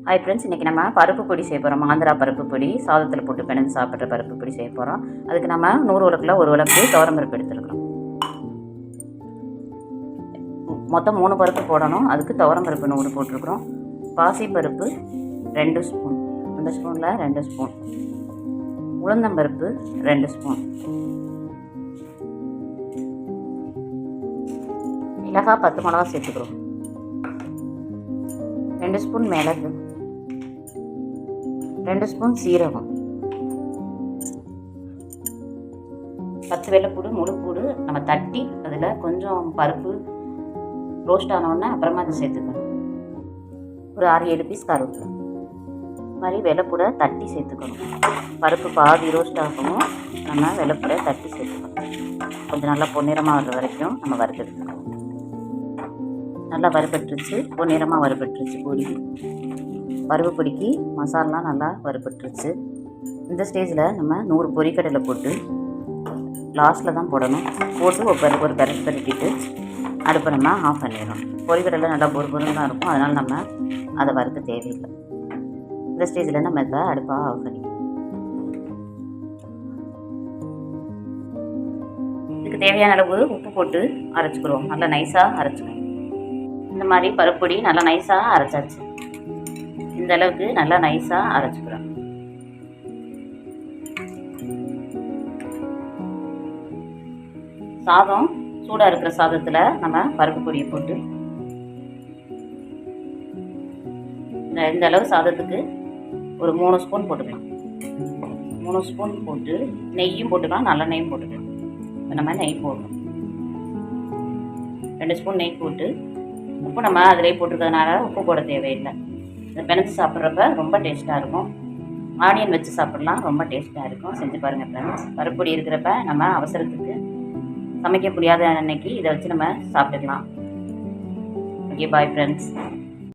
Hi friends, இன்றைக்கி நம்ம பருப்பு பொடி செய்ய போகிறோம். ஆந்திரா பருப்பு பொடி, சாதத்தில் போட்டு பிணைஞ்சு சாப்பிட்ற பருப்பு பொடி செய்ய போகிறோம். அதுக்கு நம்ம 100 உலக்கில் 1 உலக்கு துவரம் பருப்பு எடுத்துருக்கோம். மொத்தம் 3 பருப்பு போடணும். அதுக்கு துவரம் பருப்பு 100 போட்டிருக்கிறோம். பாசி பருப்பு 2 ஸ்பூன், அந்த ஸ்பூனில் 2 ஸ்பூன். உளுந்தம்பருப்பு 2 ஸ்பூன். மிளகாய் 10 மிளகா சேர்த்துக்கிறோம். 2 ஸ்பூன் மிளகு, 2 ஸ்பூன் சீரகம், 10 வெள்ளைப்பூடு முழுப்பூடு நம்ம தட்டி அதில் கொஞ்சம் பருப்பு ரோஸ்ட் ஆனோடனே அப்புறமா அதை சேர்த்துக்கணும். ஒரு 6-7 பீஸ் கருவேப்பிலை. இது மாதிரி வெள்ளைப்பூடை தட்டி சேர்த்துக்கணும். பருப்பு பாதி ரோஸ்ட் ஆகணும், நம்ம வெள்ளைப்பூடை தட்டி சேர்த்துக்கணும். கொஞ்சம் நல்லா பொன்னிறமாக வர்ற வரைக்கும் நம்ம வறுத்தெடுக்கணும். நல்லா வறுபட்டுருச்சு, பொன்னிறமாக வறுபட்டுருச்சு பொடி. பருப்பு பொடிக்கு மசாலாம் நல்லா வறுபட்டுருச்சு. இந்த ஸ்டேஜில் நம்ம 100 பொரிக்கடலை போட்டு லாஸ்ட்டில் தான் போடணும். போட்டு ஒரு பெரட்டிட்டு அடுப்பை நம்ம ஆஃப் பண்ணிடணும். பொரிக்கடலை நல்லா பொறுன்னு தான் இருக்கும், அதனால் நம்ம அதை வறுக்க தேவையில்லை. இந்த ஸ்டேஜில் நம்ம இதை அடுப்பை ஆஃப் பண்ணிக்கணும். இதுக்கு தேவையான அளவு உப்பு போட்டு அரைச்சிக்கிறோம். நல்லா நைஸாக அரைச்சிக்கணும். இந்த மாதிரி பருப்பொடி நல்லா நைஸாக அரைச்சாச்சு. இந்த அளவுக்கு நல்லா நைஸாக அரைச்சிக்கிறோம். சாதம் சூடாக இருக்கிற சாதத்தில் நம்ம பருப்பு பொடியை போட்டு இந்த அளவு சாதத்துக்கு ஒரு 3 ஸ்பூன் போட்டுக்கலாம். 3 ஸ்பூன் போட்டு நெய்யும் போட்டுக்கலாம், நல்லெண்ணெயும் போட்டுக்கலாம். இப்போ நம்ம நெய் போடணும். 2 ஸ்பூன் நெய் போட்டு உப்பு நம்ம அதிலே போட்டிருக்கிறதுனால உப்பு போட தேவையில்லை. இதை பிணைச்சி சாப்பிட்றப்ப ரொம்ப டேஸ்ட்டாக இருக்கும். ஆனியன் வச்சு சாப்பிட்லாம், ரொம்ப டேஸ்ட்டாக இருக்கும். செஞ்சு பாருங்கள் ஃப்ரெண்ட்ஸ். பருப்பொடி இருக்கிறப்ப நம்ம அவசரத்துக்கு சமைக்க முடியாத அன்னைக்கு இதை வச்சு நம்ம சாப்பிட்டுக்கலாம். Okay, bye friends.